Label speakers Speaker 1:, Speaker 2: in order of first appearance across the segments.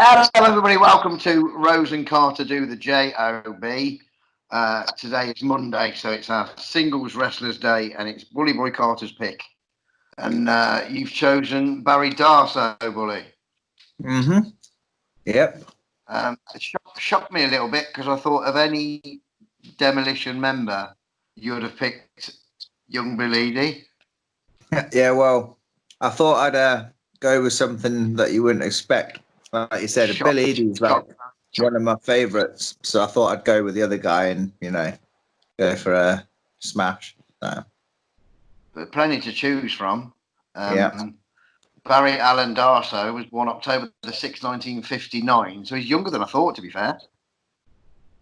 Speaker 1: Hello, everybody. Welcome to Rose and Carter Do the JOB. Today is Monday, so it's our singles wrestlers day, and it's Bully Boy Carter's pick. And you've chosen Barry Darsow, Bully.
Speaker 2: Mm-hmm. Yep.
Speaker 1: It shocked me a little bit because I thought of any Demolition member, you would have picked young Billy Edie.
Speaker 2: Yeah, well, I thought I'd go with something that you wouldn't expect. Like you said, Billy Edie's like one of my favourites, so I thought I'd go with the other guy and, go for a smash. So.
Speaker 1: But plenty to choose from.
Speaker 2: Yeah.
Speaker 1: Barry Allen Darsow was born October the 6th, 1959, so he's younger than I thought, to be fair.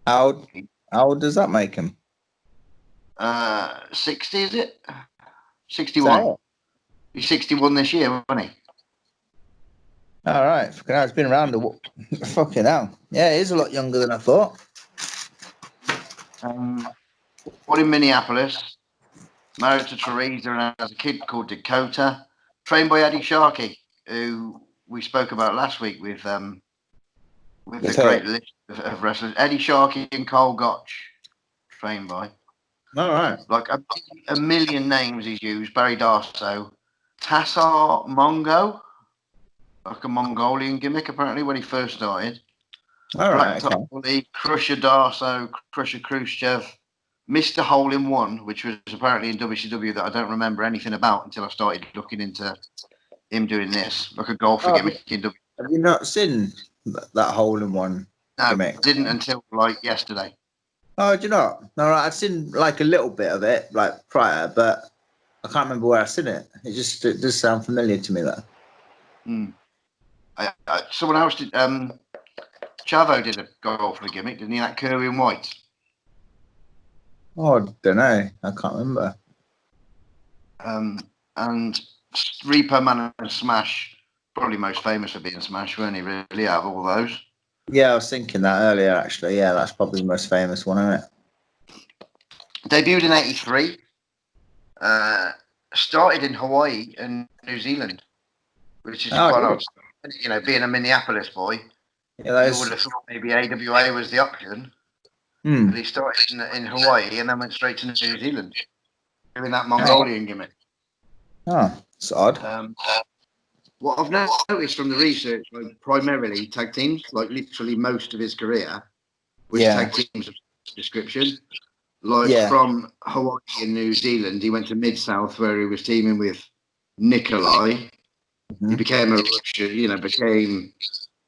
Speaker 2: How old does that make him?
Speaker 1: 60, is it? 61. He's 61 this year, wasn't he?
Speaker 2: All right. Fucking hell, it's been around fucking hell. Yeah, he is a lot younger than I thought.
Speaker 1: Born in Minneapolis, married to Teresa and has a kid called Dakota. Trained by Eddie Sharkey, who we spoke about last week with a great list of wrestlers. Eddie Sharkey and Cole Gotch, trained by.
Speaker 2: All right.
Speaker 1: Like a million names he's used. Barry Darsow. Tassar Mongo, like a Mongolian gimmick, apparently, when he first started.
Speaker 2: All right.
Speaker 1: Blacktop Bully, Krusher Darsow, Krusher Kruchev, Mr. Hole in One, which was apparently in WCW that I don't remember anything about until I started looking into him doing this, like a golfer gimmick in WWE.
Speaker 2: Have you not seen that Hole in One gimmick?
Speaker 1: No, didn't until like yesterday.
Speaker 2: Oh, do you not? No, I'd seen like a little bit of it, like prior, but I can't remember where I've seen it. It does sound familiar to me, though.
Speaker 1: Someone else did. Chavo did a golfer gimmick, didn't he? That Curry and White.
Speaker 2: Oh, I don't know. I can't remember.
Speaker 1: And Repo Man and Smash, probably most famous for being Smash, weren't he? Really, out of all those.
Speaker 2: Yeah, I was thinking that earlier, actually. Yeah, that's probably the most famous one, isn't it?
Speaker 1: Debuted in '83. Started in Hawaii and New Zealand, which is quite odd. Being a Minneapolis boy, you would have thought maybe AWA was the option. But he started in Hawaii and then went straight to New Zealand, doing that Mongolian gimmick.
Speaker 2: Oh, it's odd.
Speaker 1: What I've noticed from the research, like primarily tag teams, like literally most of his career was tag teams of description. From Hawaii and New Zealand, he went to Mid-South where he was teaming with Nikolai. He became a Russian, became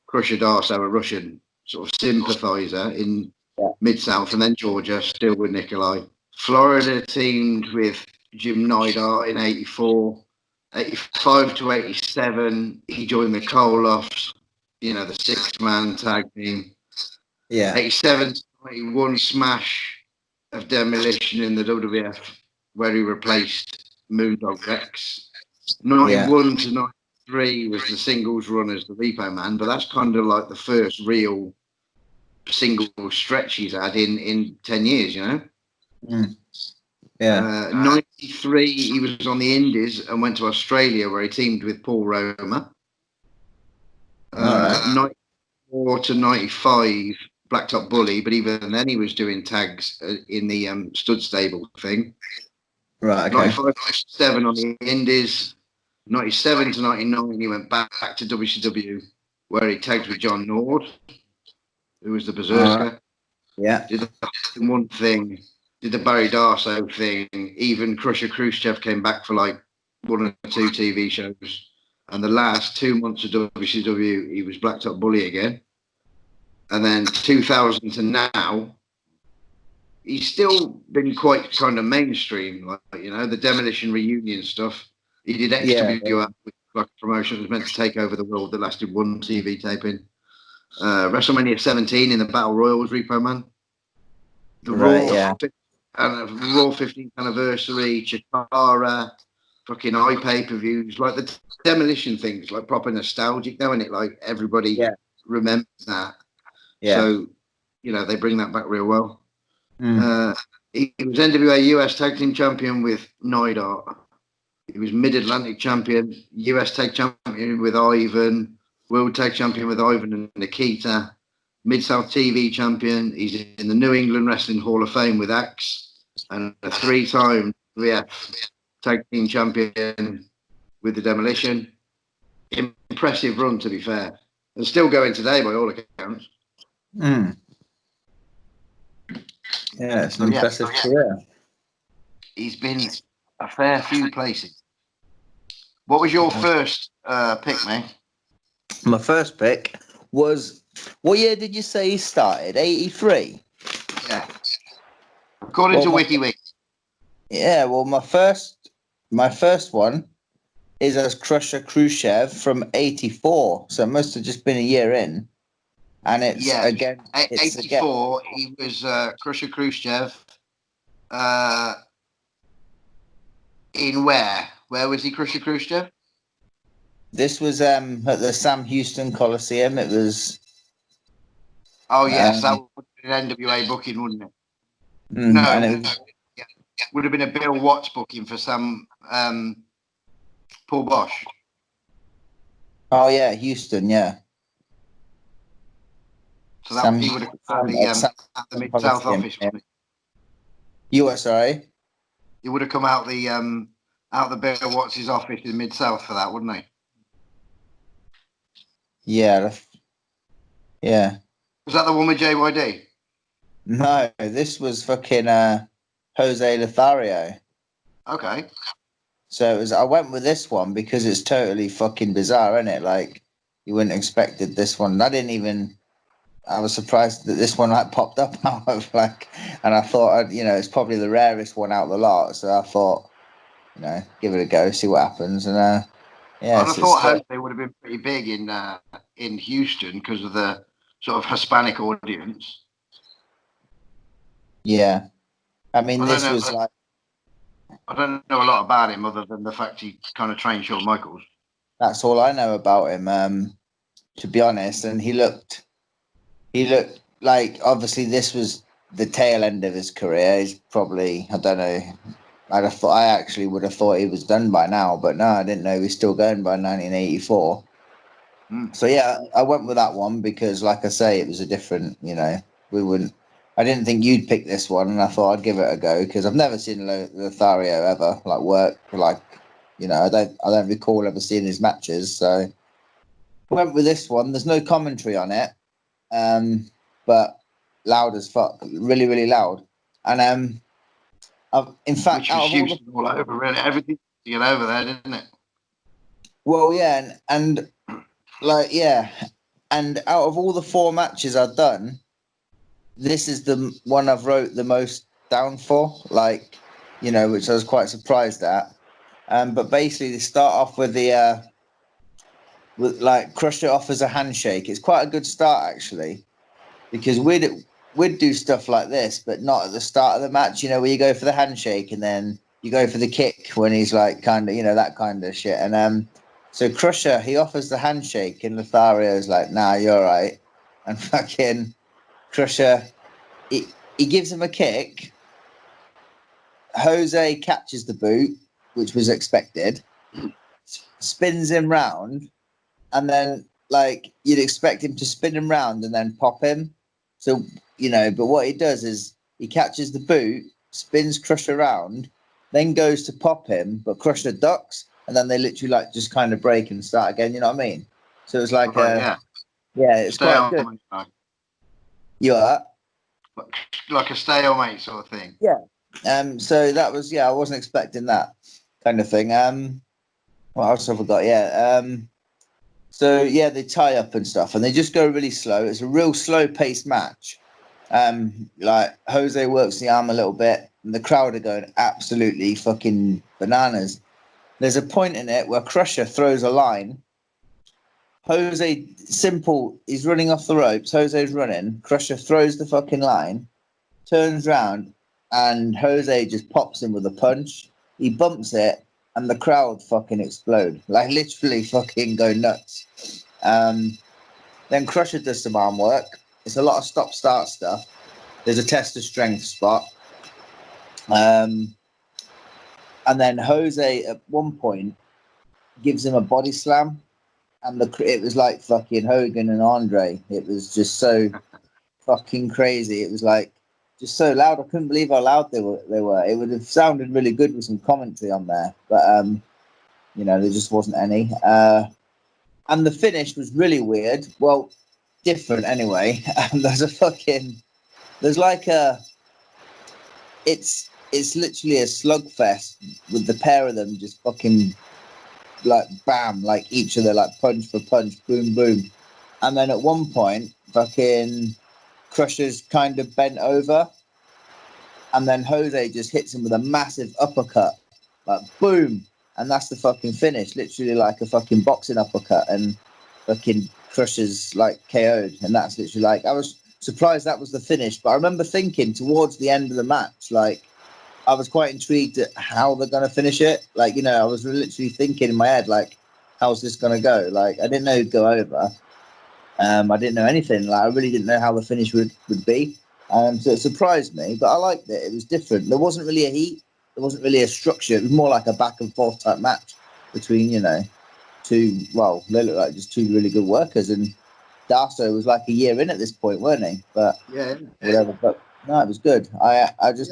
Speaker 1: Krusher Darsow, a Russian sort of sympathizer in Mid-South, and then Georgia, still with Nikolai. Florida teamed with Jim Neidhart in '84. 85 to 87, he joined the Koloffs, the 6-man tag team.
Speaker 2: Yeah.
Speaker 1: 87 to 91, Smash of Demolition in the WWF, where he replaced Moondog Rex. 91 to 93 was the singles run as the Repo Man, but that's kind of like the first real single stretch he's had in 10 years,
Speaker 2: Yeah.
Speaker 1: 93, he was on the Indies and went to Australia where he teamed with Paul Roma. 94 to 95, Blacktop Bully, but even then he was doing tags in the stud stable thing.
Speaker 2: Right, okay.
Speaker 1: 95 to 97 on the Indies. 97 to 99, he went back to WCW where he tagged with John Nord, who was the Berserker.
Speaker 2: Yeah.
Speaker 1: Did the one thing. Did the Barry Darsow thing. Even Krusher Kruchev came back for like 1 or 2 TV shows. And the last 2 months of WCW, he was Blacktop Bully again. And then 2000 to now, he's still been quite kind of mainstream. The Demolition reunion stuff. He did XWF, like a promotion that was meant to take over the world that lasted 1 TV taping. WrestleMania 17 in the Battle Royal was Repo Man. The Raw 15th anniversary, Chikara, fucking pay-per-views, like the Demolition things, like proper nostalgic, though, isn't it? Like everybody remembers that.
Speaker 2: Yeah.
Speaker 1: So, they bring that back real well. He was NWA US Tag Team Champion with Neidhart. He was Mid-Atlantic Champion, US Tag Champion with Ivan, World Tag Champion with Ivan and Nikita, Mid-South TV Champion. He's in the New England Wrestling Hall of Fame with Axe, and a 3-time WF Tag Team Champion with the Demolition. Impressive run, to be fair, and still going today by all accounts.
Speaker 2: Mm. Yeah, it's an impressive career.
Speaker 1: He's been a fair few places. What was your first pick, mate?
Speaker 2: My first pick was, what year did you say he started? 83?
Speaker 1: Yeah. According to WikiWiki.
Speaker 2: Yeah, well, my first one is as Krusher Kruchev from 84. So it must have just been a year in. And it's again... It's
Speaker 1: 84, again. He was Krusher Kruchev. In where? Where was he, Krusher Kruchev?
Speaker 2: This was at the Sam Houston Coliseum. It was...
Speaker 1: Oh, yes, that would be an NWA booking, wouldn't it?
Speaker 2: No, and it was,
Speaker 1: would have been a Bill Watts booking for Sam Paul Bosch.
Speaker 2: Oh, yeah, Houston, yeah.
Speaker 1: So that he would have come out the Mid-South office, wouldn't it?
Speaker 2: You were, sorry?
Speaker 1: He would have come out the Bill Watts' office in Mid-South for that, wouldn't he?
Speaker 2: Yeah. Yeah.
Speaker 1: Was that the one with JYD?
Speaker 2: No, this was fucking Jose Lothario.
Speaker 1: Okay.
Speaker 2: So it was. I went with this one because it's totally fucking bizarre, isn't it? Like, you wouldn't expected this one. I was surprised that this one like popped up out of like, and I thought, it's probably the rarest one out of the lot. So I thought, give it a go, see what happens, and yeah.
Speaker 1: I thought Jose would have been pretty big in Houston because of the sort of Hispanic audience.
Speaker 2: Yeah, I mean, this was like.
Speaker 1: I don't know a lot about him other than the fact he kind of trained Shawn Michaels.
Speaker 2: That's all I know about him, to be honest. And he looked like, obviously this was the tail end of his career. He's probably, I don't know. I actually would have thought he was done by now, but no, I didn't know he was still going by 1984. So yeah, I went with that one because, like I say, it was a different. I didn't think you'd pick this one, and I thought I'd give it a go because I've never seen Lothario ever work. I don't recall ever seeing his matches. So I went with this one. There's no commentary on it, but loud as fuck, really, really loud. And in fact,
Speaker 1: which was Houston all over, really. Everything to get over there, didn't it?
Speaker 2: Well, yeah, and and out of all the 4 matches I've done, this is the one I've wrote the most down for, which I was quite surprised at. But basically, they start off with Krusher offers a handshake. It's quite a good start, actually, because we'd do stuff like this, but not at the start of the match, where you go for the handshake and then you go for the kick when he's that kind of shit. And so Krusher, he offers the handshake and Lothario's like, nah, you're right. And fucking Krusher, he gives him a kick. Jose catches the boot, which was expected, spins him round, and then you'd expect him to spin him round and then pop him. So, but what he does is he catches the boot, spins Krusher around, then goes to pop him, but Krusher ducks, and then they literally just kind of break and start again. You know what I mean? So it was it's quite good. You are
Speaker 1: like a stalemate sort of thing.
Speaker 2: Yeah. So that was I wasn't expecting that kind of thing. What else have I got? Yeah. So yeah, they tie up and stuff, and they just go really slow. It's a real slow-paced match. Jose works the arm a little bit, and the crowd are going absolutely fucking bananas. There's a point in it where Krusher throws a line. Jose, simple, he's running off the ropes. Jose's running. Krusher throws the fucking line, turns round, and Jose just pops him with a punch. He bumps it, and the crowd fucking explode. Literally fucking go nuts. Then Krusher does some arm work. It's a lot of stop-start stuff. There's a test of strength spot. And then Jose, at one point, gives him a body slam. and it was like fucking Hogan and Andre. It was just so fucking crazy. It was like just so loud. I couldn't believe how loud they were. It would have sounded really good with some commentary on there, but there just wasn't any. And the finish was really weird. Well, different anyway. There's like it's literally a slugfest with the pair of them just fucking like bam, like each other, like punch for punch, boom, boom. And then at one point, fucking Crusher's kind of bent over, and then Jose just hits him with a massive uppercut, like boom, and that's the fucking finish, literally like a fucking boxing uppercut, and fucking Crusher's like KO'd, and that's literally like, I was surprised that was the finish, but I remember thinking towards the end of the match, like, I was quite intrigued at how they're going to finish it. Like, I was literally thinking in my head, like, how's this going to go? Like, I didn't know it'd go over. I didn't know anything. Like, I really didn't know how the finish would be. So it surprised me, but I liked it. It was different. There wasn't really a heat. There wasn't really a structure. It was more like a back and forth type match between, they looked like just two really good workers. And Darsow was like a year in at this point, weren't he? But
Speaker 1: Yeah.
Speaker 2: whatever. But no, it was good. I just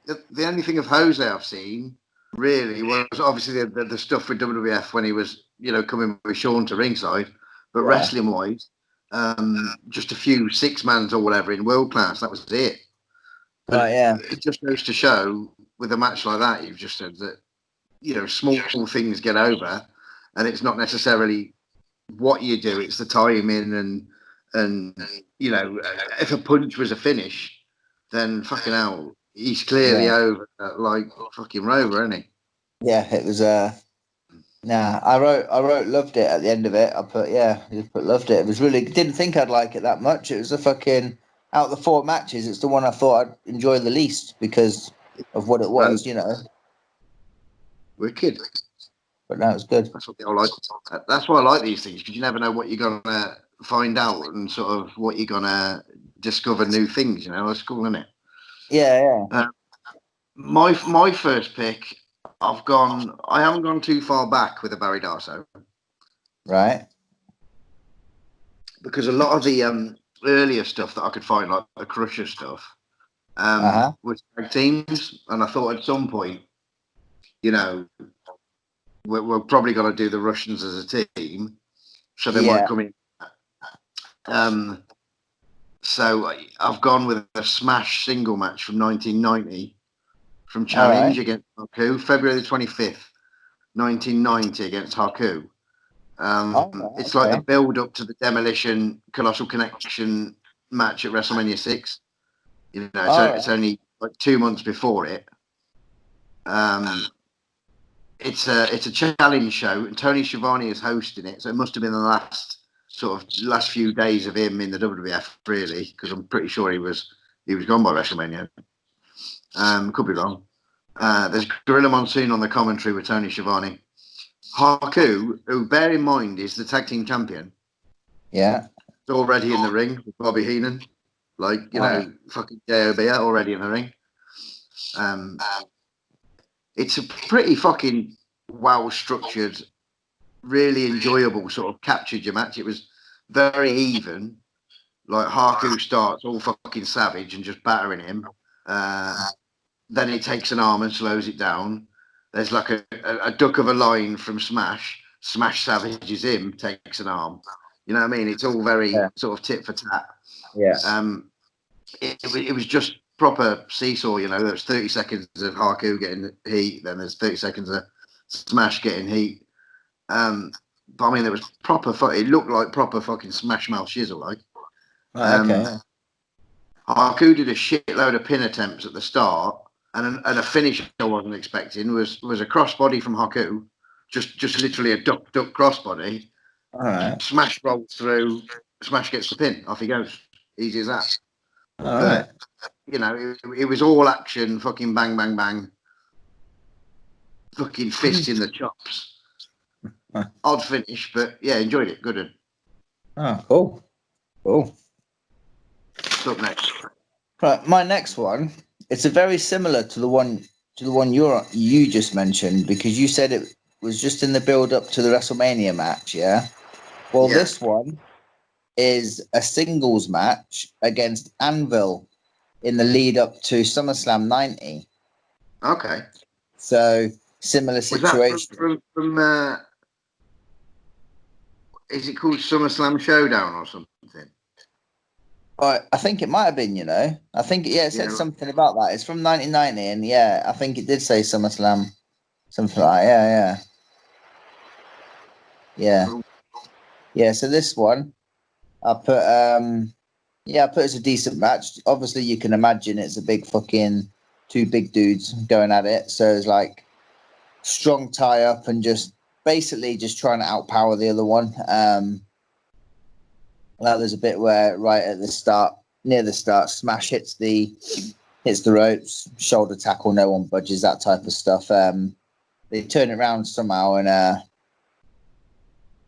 Speaker 1: the only thing of Jose I've seen really was obviously the stuff with WWF when he was, coming with Sean to ringside, but wrestling wise, just a few 6-mans or whatever in world class, that was it. But it just goes to show with a match like that, you've just said that, small things get over, and it's not necessarily what you do, it's the timing and if a punch was a finish, then fucking hell, he's clearly over like fucking Rover, isn't he?
Speaker 2: Yeah, it was I wrote loved it at the end of it. I put loved it. It was really, didn't think I'd like it that much. It was a fucking, out of the 4 matches, it's the one I thought I'd enjoy the least because of what it was,
Speaker 1: Wicked.
Speaker 2: But no, it was good.
Speaker 1: That's what they all like. That's why I like these things, because you never know what you're gonna find out and sort of what you're gonna discover, new things. It's cool, isn't it?
Speaker 2: Yeah.
Speaker 1: My first pick, I haven't gone too far back with the Barry Darsow,
Speaker 2: right?
Speaker 1: Because a lot of the earlier stuff that I could find, like the Krusher stuff, was tag teams, and I thought at some point, we're probably going to do the Russians as a team, so they might come in. So I've gone with a Smash single match from 1990 from Challenge against Haku, February the 25th, 1990 against Haku. It's like the build up to the Demolition Colossal Connection match at WrestleMania 6. It's only like 2 months before it. It's a challenge show, and Tony Schiavone is hosting it, so it must have been the last few days of him in the WWF, really, because I'm pretty sure he was gone by WrestleMania. Could be wrong. There's Gorilla Monsoon on the commentary with Tony Schiavone. Haku, who, bear in mind, is the tag team champion.
Speaker 2: Yeah.
Speaker 1: Is already in the ring with Bobby Heenan. Fucking J.O.B. already in the ring. It's a pretty fucking well-structured, really enjoyable sort of captured your match. It was very even. Like, Haku starts all fucking savage and just battering him. Then he takes an arm and slows it down. There's like a duck of a line from Smash. Smash savages him, takes an arm. You know what I mean? It's all very sort of tit for tat.
Speaker 2: Yeah.
Speaker 1: It was just proper seesaw. There's 30 seconds of Haku getting heat, then there's 30 seconds of Smash getting heat. But I mean, there was proper. It looked like proper fucking Smash Mouth shizzle, like. Haku did a shitload of pin attempts at the start, and a finish I wasn't expecting was a crossbody from Haku, just literally a duck crossbody.
Speaker 2: All right.
Speaker 1: Smash rolls through. Smash gets the pin. Off he goes. Easy as that.
Speaker 2: All right.
Speaker 1: It was all action, fucking bang, bang, bang. Fucking fist in the chops. Odd finish, but yeah, enjoyed it. Good.
Speaker 2: Oh, cool.
Speaker 1: What's up next?
Speaker 2: Right, my next one. It's a very similar to the one you just mentioned, because you said it was just in the build up to the WrestleMania match, yeah? Well,
Speaker 1: Yeah.
Speaker 2: this one is a singles match against Anvil in the lead up to SummerSlam 90.
Speaker 1: Okay.
Speaker 2: So, similar
Speaker 1: Was
Speaker 2: situation.
Speaker 1: that from is it called SummerSlam Showdown or something?
Speaker 2: I think it might have been, you know. I think, yeah, it said something about that. It's from 1990, and yeah, I think it did say SummerSlam, something like that. Yeah. Yeah, so this one, I put it's a decent match. Obviously, you can imagine it's a big fucking two big dudes going at it. So it's like strong tie up and just basically just trying to outpower the other one. Like there's a bit where right at the start, near the start, Smash hits the ropes, shoulder tackle, no one budges, that type of stuff. They turn it around somehow, and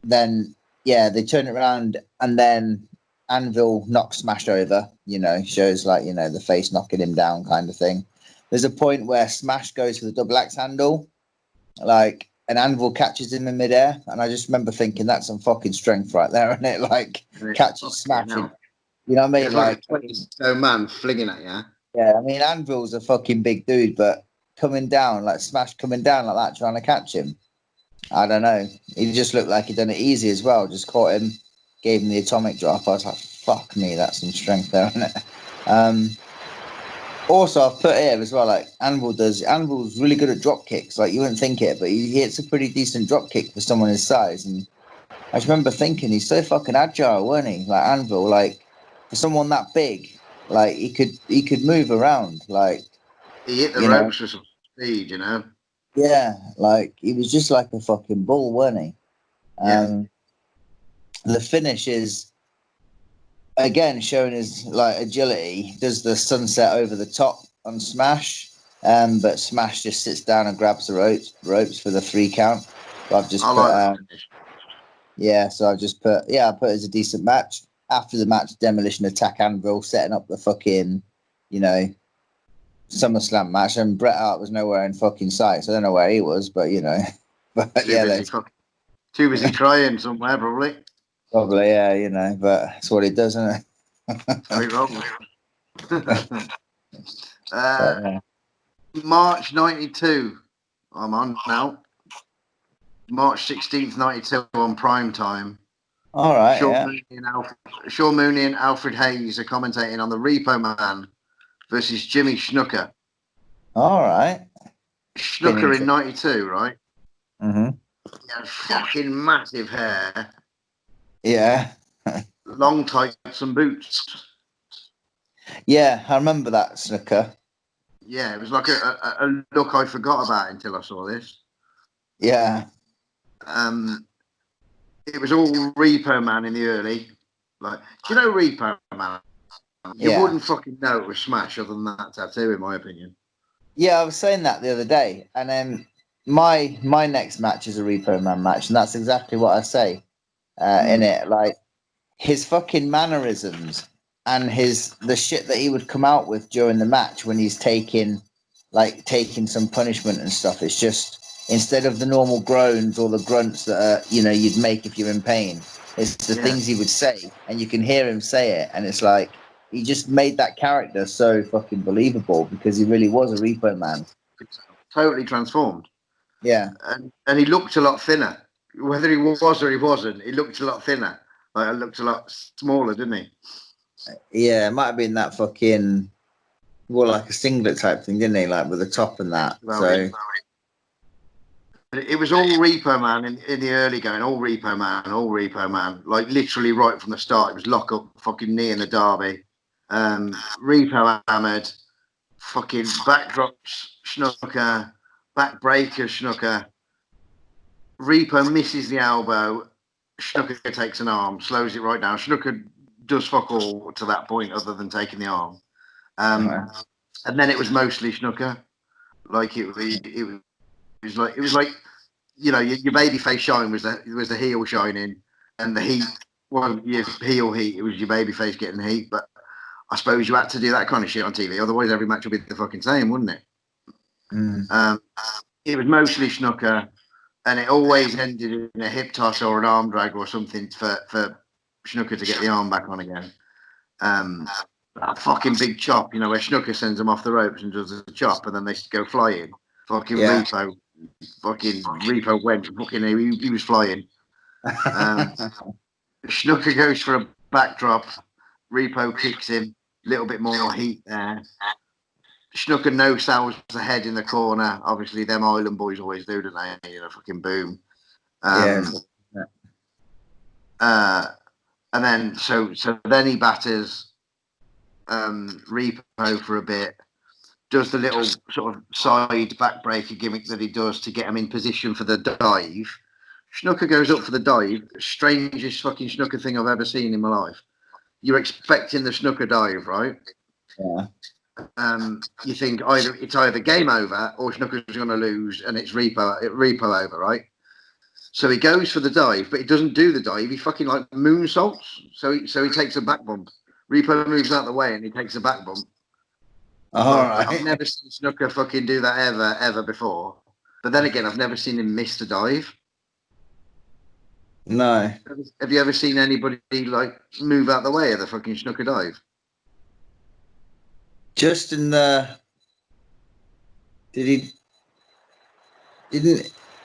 Speaker 2: then they turn it around, and then Anvil knocks Smash over. You know, shows like the face knocking him down kind of thing. There's a point where Smash goes for the double axe handle, like. And Anvil catches him in midair, and I just remember thinking that's some fucking strength right there, isn't it? Like catches Smashing, you know what I mean?
Speaker 1: It's like a 20-stone man flinging at you.
Speaker 2: Yeah, I mean Anvil's a fucking big dude, but coming down like Smash coming down like that, trying to catch him. I don't know. He just looked like he'd done it easy as well. Just caught him, gave him the atomic drop. I was like, fuck me, that's some strength there, isn't it? Also, I've put here as well, like Anvil's really good at drop kicks. Like you wouldn't think it, but he hits a pretty decent drop kick for someone his size. And I just remember thinking he's so fucking agile, weren't he? Like Anvil, like for someone that big, like he could move around. Like
Speaker 1: he hit the ropes with some speed, you know.
Speaker 2: Yeah, like he was just like a fucking bull, weren't he? The finish is again showing his like agility. Does the sunset over the top on Smash, but Smash just sits down and grabs the ropes for the 3 count. So I've just so I've just put I put it as a decent match. After the match, Demolition attack Anvil, setting up the fucking SummerSlam match, and Bret Hart was nowhere in fucking sight. So I don't know where he was, but but
Speaker 1: too busy crying somewhere, probably.
Speaker 2: Probably, yeah, but that's what it does, isn't it?
Speaker 1: Very wrong. March 92. I'm on now. March 16th, 92 on prime time.
Speaker 2: All right.
Speaker 1: Sean Mooney and Alfred Hayes are commentating on the Repo Man versus Jimmy Snuka.
Speaker 2: All right.
Speaker 1: Snuka in 92, right?
Speaker 2: Mm-hmm.
Speaker 1: He had fucking massive hair.
Speaker 2: Yeah.
Speaker 1: Long tights and boots.
Speaker 2: Yeah, I remember that Snuka.
Speaker 1: Yeah, it was like a look I forgot about until I saw this.
Speaker 2: Yeah.
Speaker 1: It was all Repo Man in the early. Like, do you know Repo Man? You wouldn't fucking know it was Smash other than that tattoo, in my opinion.
Speaker 2: Yeah, I was saying that the other day, and then my next match is a Repo Man match, and that's exactly what I say in it. Like his fucking mannerisms and the shit that he would come out with during the match when he's taking some punishment and stuff. It's just instead of the normal groans or the grunts that you'd make if you're in pain, it's the things he would say, and you can hear him say it, and it's like he just made that character so fucking believable because he really was a Repo Man.
Speaker 1: Totally transformed.
Speaker 2: Yeah.
Speaker 1: And he looked a lot thinner. Whether he was or he wasn't, he looked a lot thinner. Like, it looked a lot smaller, didn't he?
Speaker 2: Yeah, it might have been that fucking, well, like a singlet type thing, didn't he? Like with the top and that. So
Speaker 1: it was all Repo Man in the early going, all Repo Man. Like literally right from the start, it was lock up, fucking knee in the derby. Repo Ahmed, fucking backdrops, Snuka, backbreaker, Snuka. Repo misses the elbow, Snuka takes an arm, slows it right down. Snuka does fuck all to that point other than taking the arm. And then it was mostly Snuka. Like it was like your baby face shine was the heel shining, and the heat wasn't your heel heat, it was your baby face getting heat. But I suppose you had to do that kind of shit on TV, otherwise every match would be the fucking same, wouldn't it? It was mostly Snuka. and it always ended in a hip toss or an arm drag or something for Snooker to get the arm back on again. That fucking big chop, you know, where Snooker sends them off the ropes and does the chop, and then they go flying. Fucking Repo went. Fucking, he was flying. Snooker goes for a backdrop. Repo kicks him. A little bit more heat there. Snooker no sells the head in the corner. Obviously, them Island boys always do, don't they? You know, fucking boom. And then so then he batters Repo for a bit. Does the little sort of side backbreaker gimmick that he does to get him in position for the dive. Snooker goes up for the dive. Strangest fucking Snooker thing I've ever seen in my life. You're expecting the Snooker dive, right?
Speaker 2: Yeah.
Speaker 1: You think it's either game over or Snooker's going to lose and it's Repo over, right? So he goes for the dive, but he doesn't do the dive. He fucking like moonsaults. So he takes a back bump. Repo moves out of the way and he takes a back bump.
Speaker 2: All right.
Speaker 1: I've never seen Snooker fucking do that ever before. But then again, I've never seen him miss the dive.
Speaker 2: No.
Speaker 1: Have you ever seen anybody like move out the way of the fucking Snooker dive?
Speaker 2: Just in the. Didn't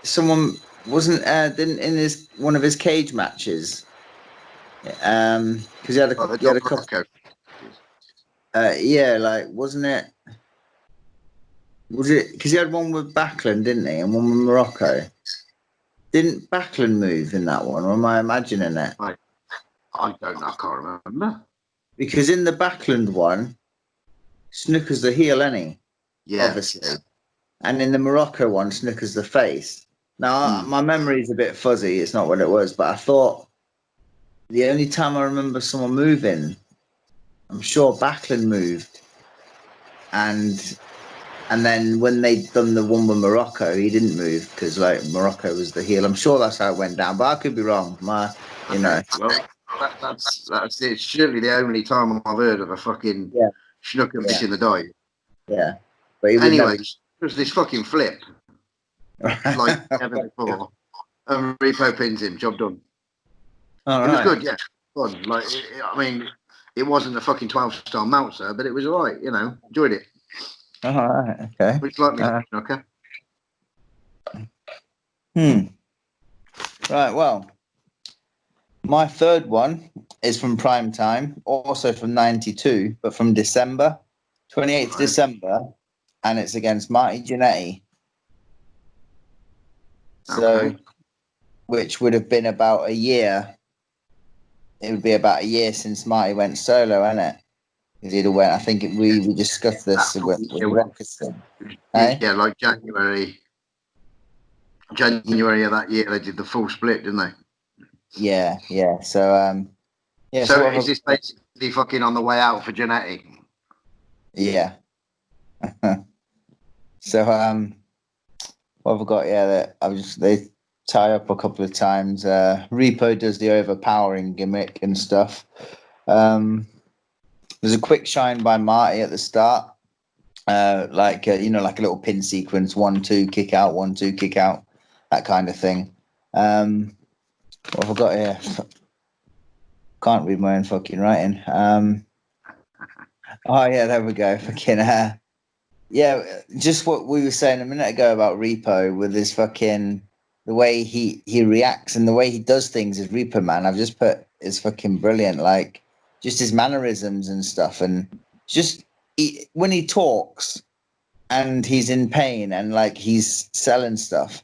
Speaker 2: someone wasn't didn't in his one of his cage matches? Because he had a couple. Yeah, like wasn't it? Was it because he had one with Backlund, didn't he, and one with Morocco? Didn't Backlund move in that one, or am I imagining it?
Speaker 1: I don't know. I can't remember.
Speaker 2: Because in the Backlund one, Snooker's the heel, any?
Speaker 1: Yeah.
Speaker 2: Obviously. And in the Morocco one, Snooker's the face. Now, my memory's a bit fuzzy. It's not what it was, but I thought the only time I remember someone moving, I'm sure Backlund moved. And then when they'd done the one with Morocco, he didn't move because like Morocco was the heel. I'm sure that's how it went down, but I could be wrong. Well,
Speaker 1: that's it's surely the only time I've heard of a fucking Snooker missing the dive.
Speaker 2: Yeah, but
Speaker 1: anyway, there's this fucking flip like never before, and Repo pins him. Job done. It was good, yeah, fun. Like, I mean, it wasn't a fucking 12-star Meltzer, but it was all right. You know, enjoyed it.
Speaker 2: All right, okay.
Speaker 1: Which like me, Snooker.
Speaker 2: Right, well, my third one is from Prime Time, also from 92, but from December, 28th December, and it's against Marty Jannetty. So, which would have been about a year. It would be about a year since Marty went solo, isn't it? Because he'd have went. I think we discussed this with Rockiston.
Speaker 1: Yeah, like January of that year, they did the full split, didn't they?
Speaker 2: Yeah. So,
Speaker 1: So is this basically fucking on the way out for Jannetty?
Speaker 2: Yeah. So, what have I got? Yeah, that they tie up a couple of times. Repo does the overpowering gimmick and stuff. There's a quick shine by Marty at the start, like a little pin sequence, 1-2 kick out, 1-2 kick out, that kind of thing. What have I got here? Can't read my own fucking writing. Oh yeah, there we go. Fucking just what we were saying a minute ago about Repo with his fucking the way he reacts and the way he does things as Repo Man. I've just put is fucking brilliant. Like just his mannerisms and stuff, and just when he talks and he's in pain and like he's selling stuff.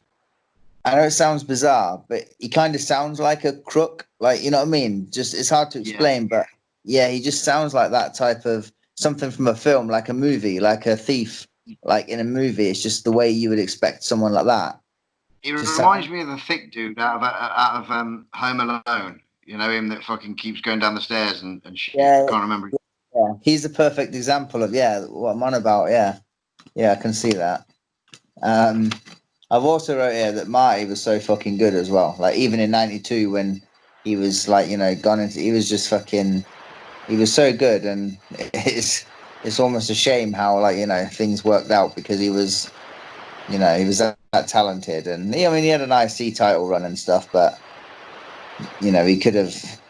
Speaker 2: I know it sounds bizarre, but he kind of sounds like a crook. Like, you know what I mean? Just it's hard to explain, but yeah, he just sounds like that type of something from a film, like a movie, like a thief, like in a movie. It's just the way you would expect someone like that.
Speaker 1: He reminds me of the thick dude out of Home Alone. You know, him that fucking keeps going down the stairs and shit.
Speaker 2: Yeah,
Speaker 1: I can't remember.
Speaker 2: Yeah, he's a perfect example of what I'm on about. Yeah, I can see that. I've also wrote here that Marty was so fucking good as well. Like even in '92 when he was like gone into, he was just fucking. He was so good, and it's almost a shame how things worked out because he was, he was that talented, and I mean, he had an IC title run and stuff, but you know, he could have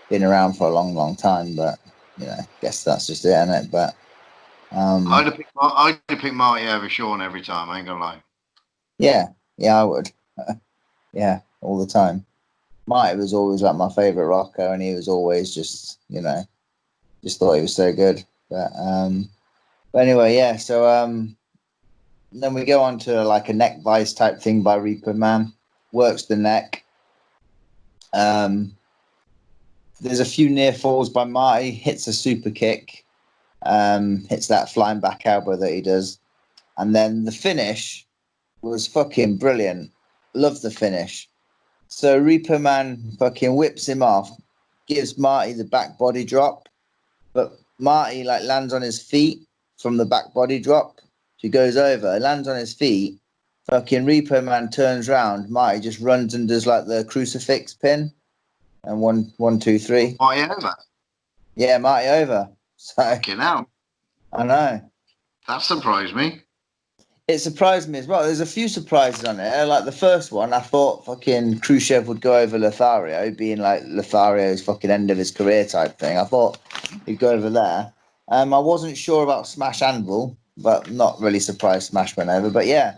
Speaker 2: been around for a long, long time. But you know, I guess that's just it, isn't it? But
Speaker 1: I'd have picked Marty over Sean every time. I ain't gonna lie.
Speaker 2: yeah, I would. Yeah, all the time. Marty was always like my favorite rocker, and he was always just, you know, just thought he was so good. But anyway, yeah. So then we go on to like a neck vice type thing by Repo Man. Works the neck. There's a few near falls by Marty. Hits a super kick. Hits that flying back elbow that he does, and then the finish was fucking brilliant. Love the finish. So Repo Man fucking whips him off, gives Marty the back body drop, but Marty like lands on his feet from the back body drop. He goes over, lands on his feet. Fucking Repo Man turns round. Marty just runs and does like the crucifix pin, and 1, 2, 3.
Speaker 1: Marty over.
Speaker 2: Yeah, Marty over. So
Speaker 1: Fucking hell.
Speaker 2: I know.
Speaker 1: That surprised me.
Speaker 2: It surprised me as well. There's a few surprises on it. Like the first one, I thought fucking Kruchev would go over Lothario, being like Lothario's fucking end of his career type thing. I thought he'd go over there. I wasn't sure about Smash Anvil, but not really surprised Smash went over. But yeah,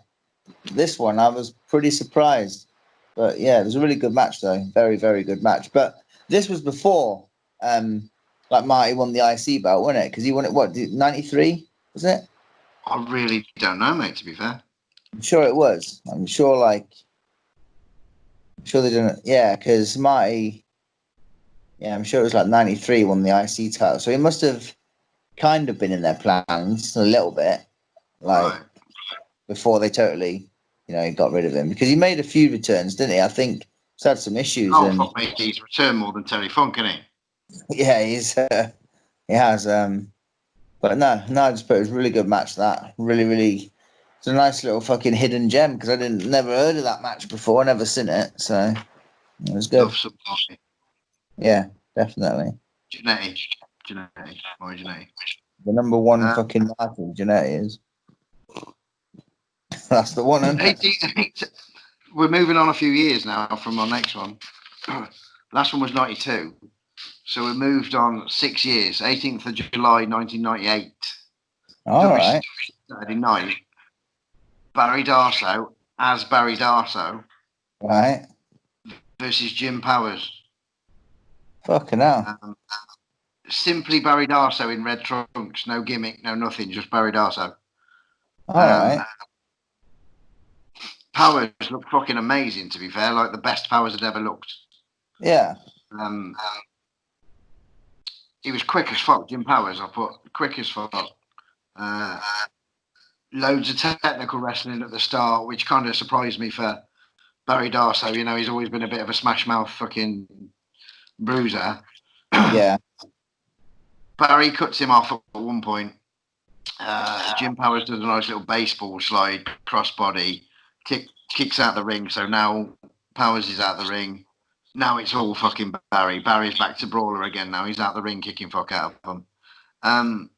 Speaker 2: this one I was pretty surprised. But yeah, it was a really good match though. Very, very good match. But this was before like Marty won the IC belt, wasn't it? Because he won it, what, 93, was it?
Speaker 1: I really don't know, mate, to be fair.
Speaker 2: I'm sure it was. I'm sure they didn't. Yeah, because Marty. Yeah, I'm sure it was like 93 won the IC title. So he must have kind of been in their plans a little bit, like
Speaker 1: Right.
Speaker 2: before they totally, you know, got rid of him. Because he made a few returns, didn't he? I think he's had some issues.
Speaker 1: Oh,
Speaker 2: And
Speaker 1: fuck, mate, he's returned more than Terry Funk, isn't he?
Speaker 2: yeah, he has. But no, I just thought it was a really good match. That really, really, it's a nice little fucking hidden gem because I never heard of that match before, never seen it, so it was good.
Speaker 1: Love some Marty.
Speaker 2: Yeah, definitely.
Speaker 1: Genetti. More Genetti.
Speaker 2: The number one fucking Martin Jannetty is. That's the one. Isn't it?
Speaker 1: We're moving on a few years now from our next one. Last one was 92. So we moved on 6 years, 18th of July 1998.
Speaker 2: All right.
Speaker 1: Saturday night. Barry Darsow as Barry Darsow
Speaker 2: Right.
Speaker 1: versus Jim Powers.
Speaker 2: Fucking hell.
Speaker 1: Simply Barry Darsow in red trunks, no gimmick, no nothing, just Barry Darsow.
Speaker 2: All right.
Speaker 1: Powers looked fucking amazing, to be fair, like the best Powers had ever looked.
Speaker 2: Yeah.
Speaker 1: He was quick as fuck, Jim Powers. I put quick as fuck. Loads of technical wrestling at the start, which kind of surprised me for Barry Darsow. You know, he's always been a bit of a smash mouth fucking bruiser.
Speaker 2: Yeah.
Speaker 1: Barry cuts him off at one point. Jim Powers does a nice little baseball slide, crossbody, kicks out the ring. So now Powers is out the ring. Now it's all fucking Barry. Barry's back to brawler again now. He's out the ring kicking fuck out of them.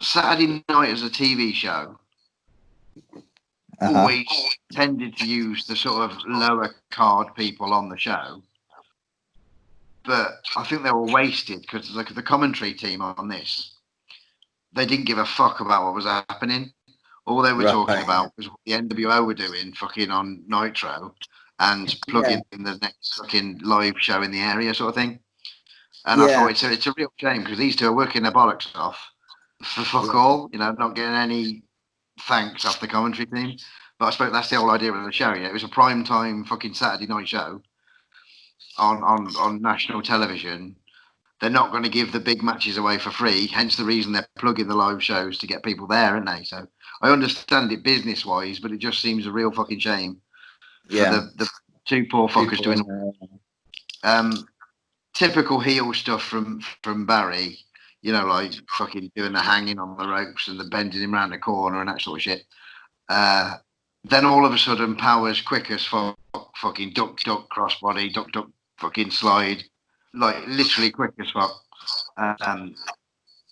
Speaker 1: Saturday night as a TV show always tended to use the sort of lower card people on the show. But I think they were wasted because like the commentary team on this, they didn't give a fuck about what was happening. All they were talking about was what the NWO were doing fucking on Nitro and plugging in the next fucking live show in the area sort of thing. And I thought it's a real shame because these two are working their bollocks off for fuck all, you know, not getting any thanks off the commentary team. But I suppose that's the whole idea of the show. Yeah, it was a prime time fucking Saturday night show on national television. They're not going to give the big matches away for free. Hence the reason they're plugging the live shows to get people there, aren't they? So I understand it business wise, but it just seems a real fucking shame for the two poor fuckers doing typical heel stuff from Barry. You know, like fucking doing the hanging on the ropes and the bending him around the corner and that sort of shit. Then all of a sudden, Powers quick as fuck, fucking duck, crossbody, duck, fucking slide, like literally quick as fuck.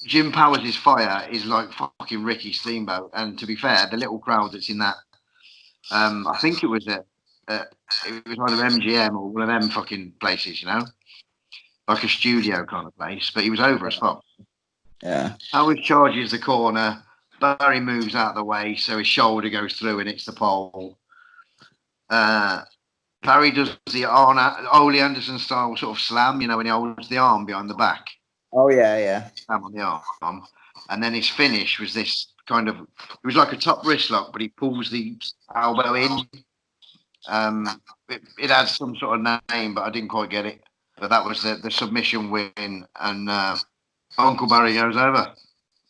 Speaker 1: Jim Powers' fire is like fucking Ricky Steamboat. And to be fair, the little crowd that's in that I think it was it was either MGM or one of them fucking places, you know, like a studio kind of place. But he was over as fuck.
Speaker 2: Yeah.
Speaker 1: Howard charges the corner. Barry moves out of the way, so his shoulder goes through and hits the pole. Barry does the Ole Anderson style sort of slam, you know, when he holds the arm behind the back.
Speaker 2: Oh yeah.
Speaker 1: Slam on the arm. And then his finish was this kind of, it was like a top wrist lock, but he pulls the elbow in. It had some sort of name, but I didn't quite get it. But that was the submission win, and Uncle Barry goes over.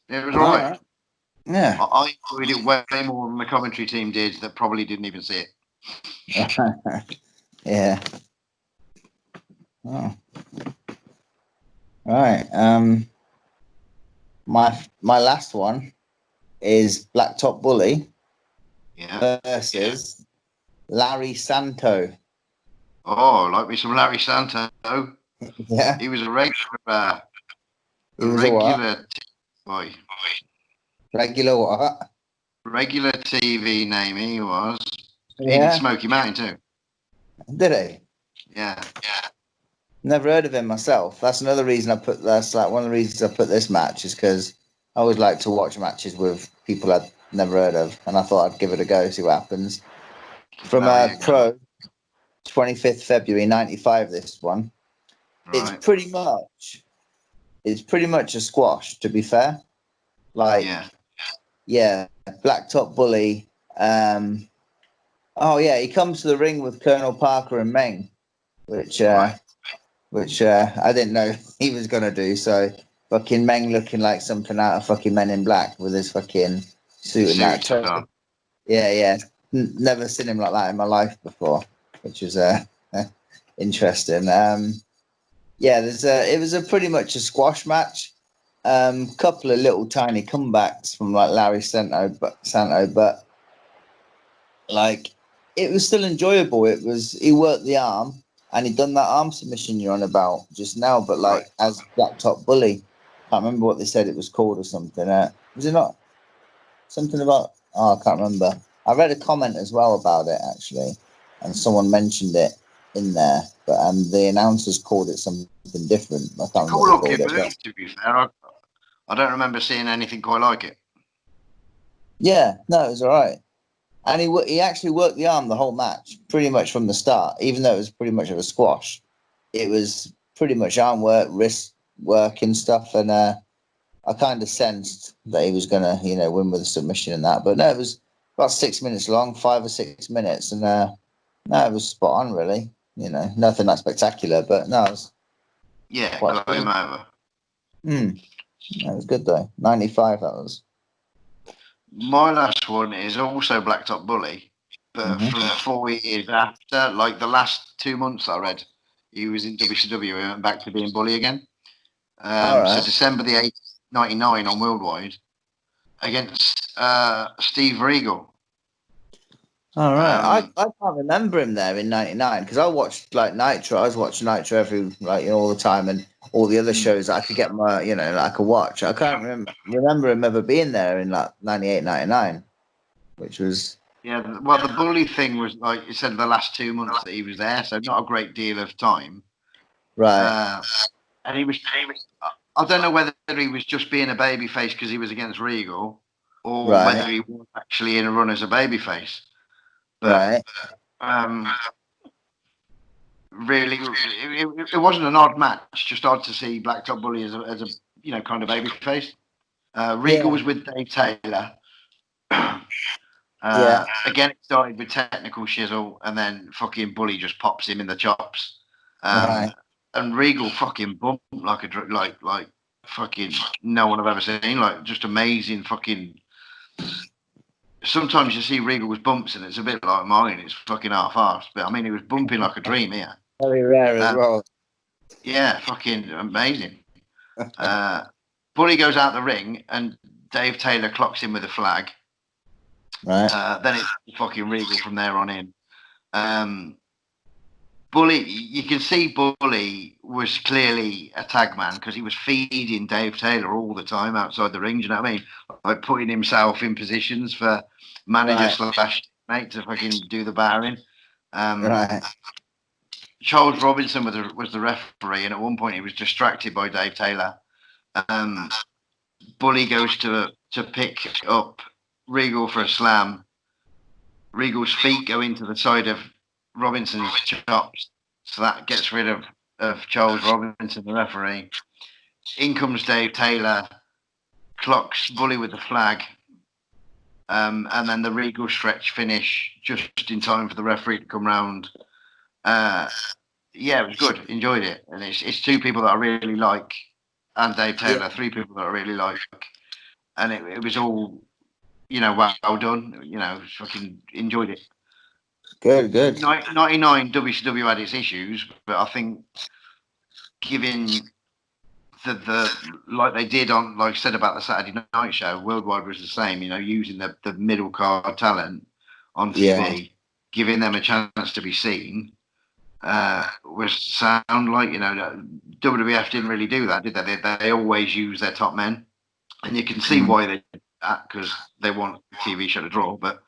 Speaker 1: It was all right.
Speaker 2: Yeah.
Speaker 1: I enjoyed it way more than the commentary team did that probably didn't even see it.
Speaker 2: Yeah. Oh. Right. My last one is Blacktop Bully versus Larry Santo.
Speaker 1: Oh, like me some Larry Santo.
Speaker 2: Yeah.
Speaker 1: He was a regular. Boy.
Speaker 2: Regular what?
Speaker 1: Regular TV name he was.
Speaker 2: Yeah.
Speaker 1: He did Smoky Mountain too.
Speaker 2: Did he?
Speaker 1: Yeah.
Speaker 2: Never heard of him myself. That's another reason that's like one of the reasons I put this match is because I always like to watch matches with people I'd never heard of, and I thought I'd give it a go, see what happens. From Pro, 25th February 95. This one, right. It's pretty much a squash. To be fair, like yeah, Blacktop Bully. Oh yeah, he comes to the ring with Colonel Parker and Meng, which I didn't know he was gonna do. So fucking Meng looking like something out of fucking Men in Black with his fucking suit and that. Yeah. Never seen him like that in my life before, which was interesting. It was a pretty much a squash match. Couple of little tiny comebacks from like Larry Santo, but like it was still enjoyable. He worked the arm and he'd done that arm submission you're on about just now, but like as Blacktop Bully. Can't remember what they said it was called or something. Was it not something about? Oh, I can't remember. I read a comment as well about it actually, and someone mentioned it in there, but the announcers called it something different. I can't remember what they called it.
Speaker 1: To be fair, I don't remember seeing anything quite like it.
Speaker 2: Yeah, no, it was all right, and he actually worked the arm the whole match, pretty much from the start, even though it was pretty much of a squash. It was pretty much arm work, wrist work, and stuff, and I kind of sensed that he was gonna, win with a submission and that. But no, it was about 6 minutes long, 5 or 6 minutes, and no, it was spot on, really. Nothing that spectacular, but no, it was
Speaker 1: got him over.
Speaker 2: That was good though. 95, that was.
Speaker 1: My last one is also Blacktop Bully, but from 4 years after, like the last 2 months I read, he was in WCW and went back to being Bully again. So December the 8th, 99 on Worldwide against Steve Regal.
Speaker 2: All right. I can't remember him there in 99 because I watched like Nitro. I was watching Nitro all the time and all the other shows that I could get I could watch. I can't remember him ever being there in like 98, 99, which was.
Speaker 1: Yeah, well, the Bully thing was like you said, the last 2 months that he was there, so not a great deal of time.
Speaker 2: Right.
Speaker 1: And he was. I don't know whether he was just being a babyface because he was against Regal, or whether he was actually in a run as a babyface. But, really, it wasn't an odd match. Just odd to see Blacktop Bully as a kind of babyface. Regal was with Dave Taylor. Again, it started with technical shizzle, and then fucking Bully just pops him in the chops. And Regal fucking bumped like fucking no one I've ever seen. Like just amazing fucking. Sometimes you see Regal with bumps and it's a bit like mine. It's fucking half-assed, but I mean he was bumping like a dream here.
Speaker 2: Very rare as well.
Speaker 1: Yeah, fucking amazing. Bully goes out the ring and Dave Taylor clocks him with a flag.
Speaker 2: Right.
Speaker 1: Then it's fucking Regal from there on in. Bully, you can see Bully was clearly a tag man because he was feeding Dave Taylor all the time outside the ring. Do you know what I mean? Like putting himself in positions for manager mate, to fucking do the barring.
Speaker 2: Right.
Speaker 1: Charles Robinson was the referee, and at one point he was distracted by Dave Taylor. Bully goes to pick up Regal for a slam. Regal's feet go into the side of Robinson's chops, so that gets rid of Charles Robinson, the referee. In comes Dave Taylor, clocks Bully with the flag, and then the Regal stretch finish just in time for the referee to come round. Yeah, it was good. Enjoyed it, and it's two people that I really like, and Dave Taylor, three people that I really like, and it was all, well done. Fucking enjoyed it.
Speaker 2: Good, good.
Speaker 1: 99 WCW had its issues, but I think giving the like they did on, like I said about the Saturday Night Show, Worldwide was the same. Using the middle card talent on TV, giving them a chance to be seen. Was sound like WWF didn't really do that, did they? They always use their top men, and you can see why they did that, because they want the TV show to draw. But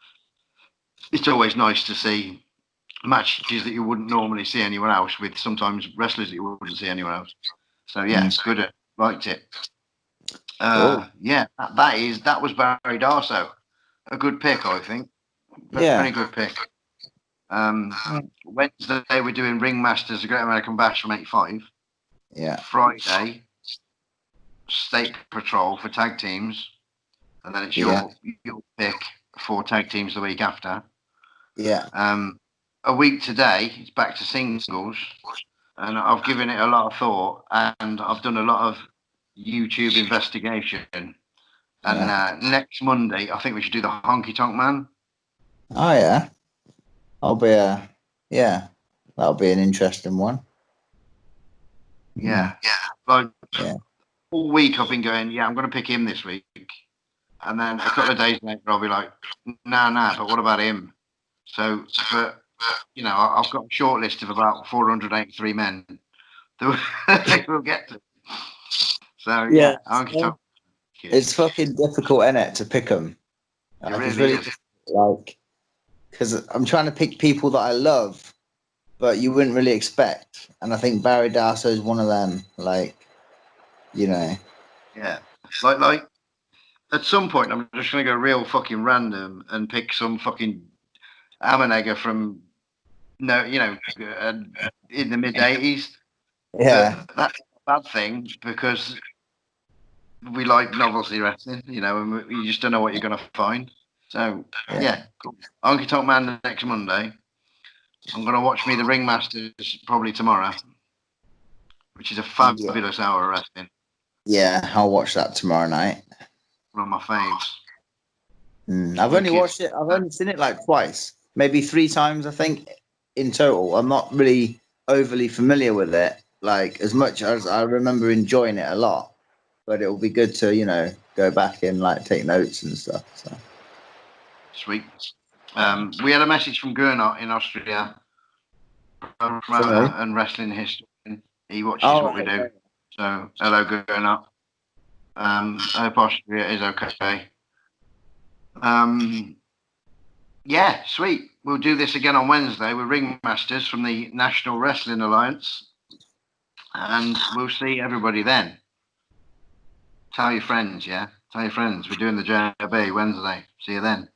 Speaker 1: it's always nice to see matches that you wouldn't normally see anywhere else, with sometimes wrestlers that you wouldn't see anywhere else. So yeah, good. Liked it. Yeah, that was Barry Darsow. A good pick, I think. Very good pick. Wednesday we're doing Ringmasters, the Great American Bash from '85.
Speaker 2: Yeah.
Speaker 1: Friday, State Patrol for tag teams, and then it's your pick for tag teams the week after.
Speaker 2: Yeah.
Speaker 1: A week today, it's back to singles, and I've given it a lot of thought, and I've done a lot of YouTube investigation. And next Monday, I think we should do the Honky Tonk Man.
Speaker 2: Oh yeah. That'll be an interesting one.
Speaker 1: Yeah. All week I've been going, I'm going to pick him this week. And then a couple of days later, I'll be like, nah, but what about him? So, but, I've got a short list of about 483 men that we'll get to. So, Honky Tonk.
Speaker 2: It's fucking difficult, isn't it, to pick them?
Speaker 1: It really is.
Speaker 2: Because I'm trying to pick people that I love, but you wouldn't really expect. And I think Barry Darsow is one of them. Yeah.
Speaker 1: Like at some point, I'm just going to go real fucking random and pick some fucking Ammenegger from, in the mid '80s.
Speaker 2: Yeah.
Speaker 1: That's a bad thing, because we like novelty wrestling, and you just don't know what you're going to find. So, cool. Honky Tonk Man next Monday. I'm going to watch the Ringmasters probably tomorrow, which is a fabulous hour of wrestling.
Speaker 2: Yeah, I'll watch that tomorrow night.
Speaker 1: One of my faves.
Speaker 2: I've only watched it. I've only seen it like twice, maybe 3 times, I think, in total. I'm not really overly familiar with it, like as much as I remember enjoying it a lot. But it will be good to, go back and take notes and stuff. So.
Speaker 1: Sweet. We had a message from Gernot in Austria, and wrestling history. He watches what we do. So, hello, Gernot. I hope Austria is okay. Sweet. We'll do this again on Wednesday with Ringmasters from the National Wrestling Alliance, and we'll see everybody then. Tell your friends, Tell your friends. We're doing the JB Wednesday. See you then.